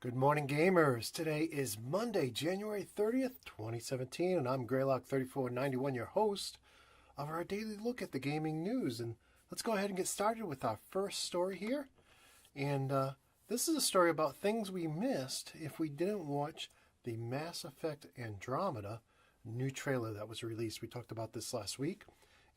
Good morning, gamers. Today is Monday, January 30th, 2017, and I'm Greylock3491, your host of our daily look at the gaming news. And let's go ahead and get started with our first story here. And this is a story about things we missed if we didn't watch the Mass Effect Andromeda new trailer that was released. We talked about this last week.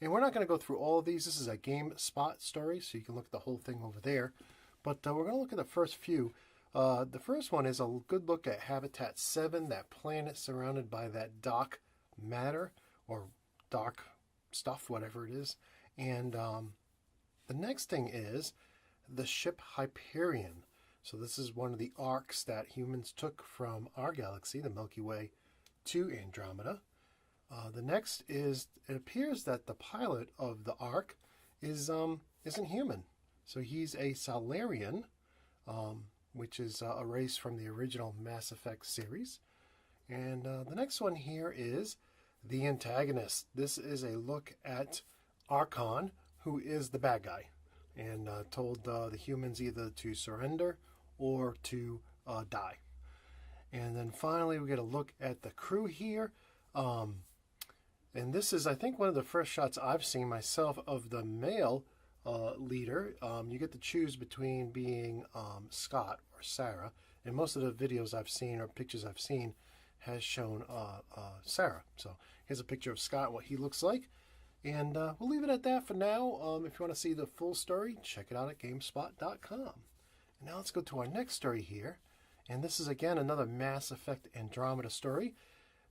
And we're not going to go through all of these. This is a GameSpot story, so you can look at the whole thing over there. But we're going to look at the first few. The first one is a good look at Habitat 7, that planet surrounded by that dark matter or dark stuff, whatever it is. And the next thing is the ship Hyperion. So this is one of the arcs that humans took from our galaxy, the Milky Way, to Andromeda. The next is, it appears that the pilot of the arc isn't human. So he's a Solarian, which is a race from the original Mass Effect series. And the next one here is the antagonist. This is a look at Archon, who is the bad guy, and told the humans either to surrender or to die. And then finally, we get a look at the crew here. And this is, I think, one of the first shots I've seen myself of the male leader. You get to choose between being Scott or Sarah, and most of the videos I've seen or pictures I've seen has shown Sarah. So here's a picture of Scott, what he looks like, and we'll leave it at that for now. If you want to see the full story, check it out at GameSpot.com. And now let's go to our next story here, and this is again another Mass Effect Andromeda story.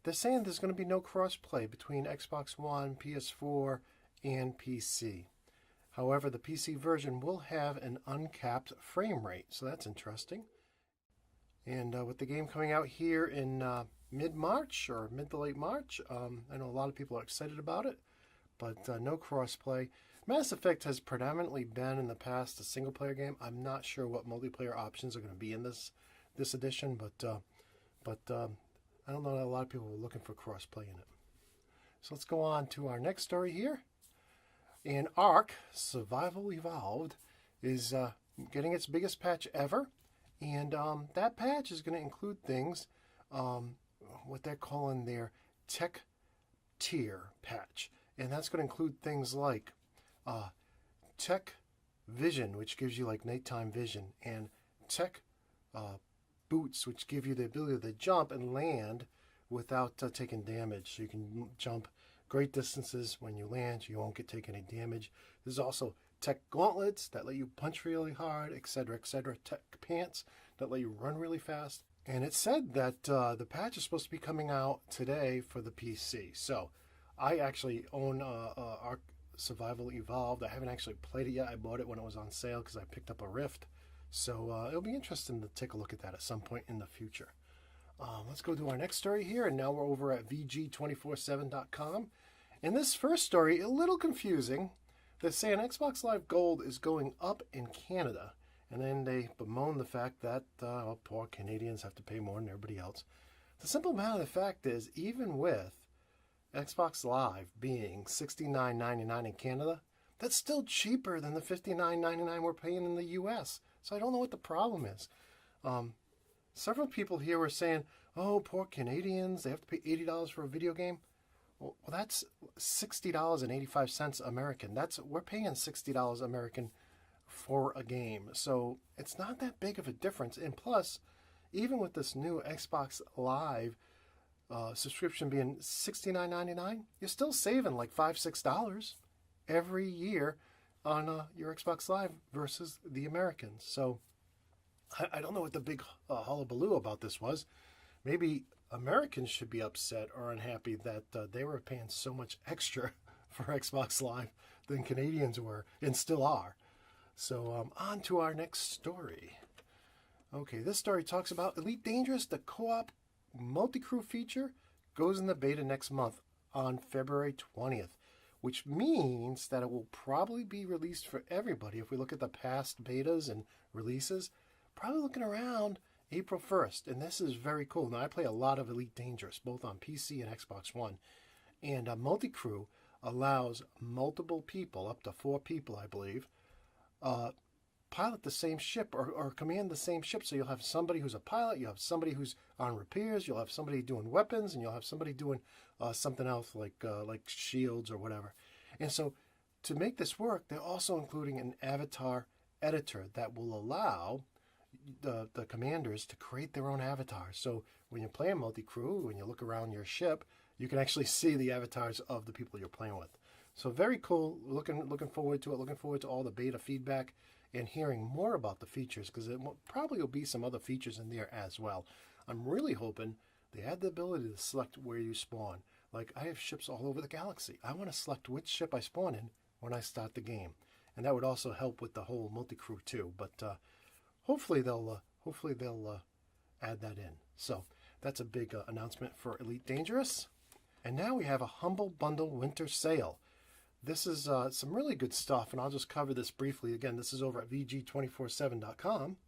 They're saying there's going to be no crossplay between Xbox One, PS4, and PC. However, the PC version will have an uncapped frame rate, so that's interesting. And with the game coming out here in mid-March or mid to late March, I know a lot of people are excited about it, but no crossplay. Mass Effect has predominantly been in the past a single-player game. I'm not sure what multiplayer options are going to be in this edition, but I don't know that a lot of people are looking for crossplay in it. So let's go on to our next story here. And Ark Survival Evolved is getting its biggest patch ever, and that patch is going to include things, what they're calling their tech tier patch, and that's going to include things like tech vision, which gives you like nighttime vision, and tech boots, which give you the ability to jump and land without taking damage. So you can jump great distances when you land, you won't get taken any damage. There's also tech gauntlets that let you punch really hard, etc., etc. Tech pants that let you run really fast. And it said that the patch is supposed to be coming out today for the PC. So I actually own Ark Survival Evolved. I haven't actually played it yet. I bought it when it was on sale because I picked up a Rift. So it'll be interesting to take a look at that at some point in the future. Let's go to our next story here, and now we're over at VG247.com. And this first story, a little confusing. They're saying Xbox Live Gold is going up in Canada, and then they bemoan the fact that poor Canadians have to pay more than everybody else. The simple matter of the fact is, even with Xbox Live being $69.99 in Canada, that's still cheaper than the $59.99 we're paying in the US. So I don't know what the problem is. Several people here were saying, oh, poor Canadians, they have to pay $80 for a video game. Well, that's $60.85 American. We're paying $60 American for a game. So it's not that big of a difference. And plus, even with this new Xbox Live subscription being $69.99, you're still saving like $5, $6 every year on your Xbox Live versus the Americans. So I don't know what the big hullabaloo about this was. Maybe Americans should be upset or unhappy that they were paying so much extra for Xbox Live than Canadians were, and still are. So on to our next story. Okay, this story talks about Elite Dangerous. The co-op multi-crew feature goes in the beta next month on February 20th, which means that it will probably be released for everybody. If we look at the past betas and releases, probably looking around April 1st, and this is very cool. Now, I play a lot of Elite Dangerous, both on PC and Xbox One, and multi-crew allows multiple people, up to 4 people, I believe, pilot the same ship or command the same ship. So you'll have somebody who's a pilot, you'll have somebody who's on repairs, you'll have somebody doing weapons, and you'll have somebody doing something else like shields or whatever. And so to make this work, they're also including an avatar editor that will allow the commanders to create their own avatars. So when you're playing multi-crew, when you look around your ship, you can actually see the avatars of the people you're playing with. So very cool. Looking forward to it. Looking forward to all the beta feedback and hearing more about the features, because it probably will be some other features in there as well. I'm really hoping they add the ability to select where you spawn. Like, I have ships all over the galaxy. I want to select which ship I spawn in when I start the game, and that would also help with the whole multi-crew too. But hopefully they'll add that in. So that's a big announcement for Elite Dangerous. And now we have a Humble Bundle Winter Sale. This is some really good stuff, and I'll just cover this briefly. Again, this is over at VG247.com.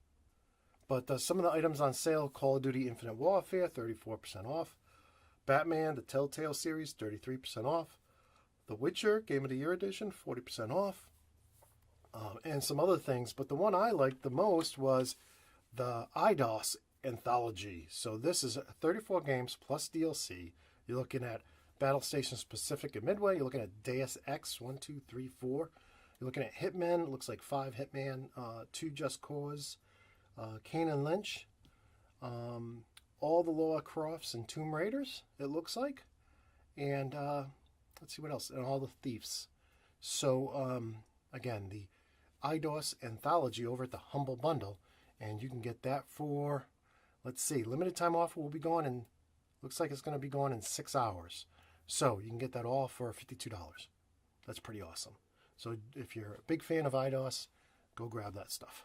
But some of the items on sale: Call of Duty Infinite Warfare, 34% off. Batman, the Telltale series, 33% off. The Witcher, Game of the Year Edition, 40% off. And some other things. But the one I liked the most was the IDOS Anthology. So this is 34 games plus DLC. You're looking at Battle Stations Pacific and Midway. You're looking at Deus Ex 1, 2, 3, 4. You're looking at Hitman. It looks like 5 Hitman, 2 Just Cause, Kane and Lynch, all the Lara Crofts and Tomb Raiders, it looks like. And let's see what else. And all the Thieves. So, again, the IDOS Anthology over at the Humble Bundle. And you can get that for, let's see, limited time offer will be going in, looks like it's going to be going in 6 hours. So you can get that all for $52. That's pretty awesome. So if you're a big fan of IDOS, go grab that stuff.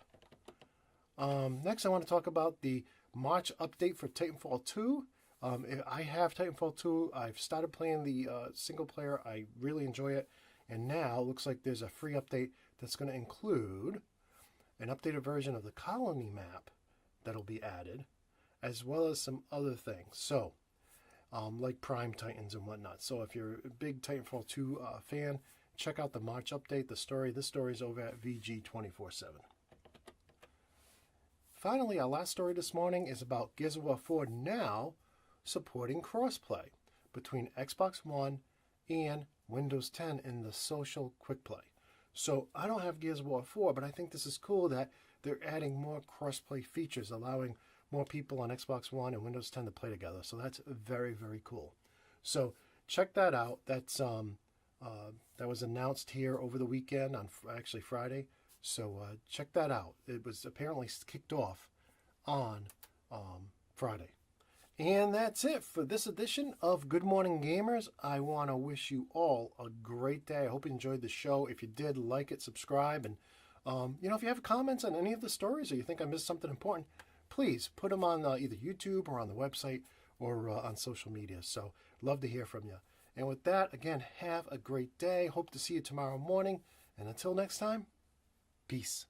Next, I want to talk about the March update for Titanfall 2. I have Titanfall 2. I've started playing the single player. I really enjoy it. And now it looks like there's a free update that's going to include an updated version of the colony map that'll be added, as well as some other things. So, like Prime Titans and whatnot. So if you're a big Titanfall 2 fan, check out the March update, the story. This story is over at VG247. Finally, our last story this morning is about Gears of War 4 now supporting crossplay between Xbox One and Windows 10 in the social quick play. So I don't have Gears of War 4, but I think this is cool that they're adding more crossplay features, allowing more people on Xbox One and Windows 10 to play together. So that's very, very cool. So check that out. That's that was announced here over the weekend on actually Friday. So check that out. It was apparently kicked off on Friday. And that's it for this edition of Good Morning Gamers. I want to wish you all a great day. I hope you enjoyed the show. If you did, like it, subscribe, and if you have comments on any of the stories or you think I missed something important, please put them on either YouTube or on the website or on social media. So love to hear from you. And with that, again, have a great day. Hope to see you tomorrow morning. And until next time, peace.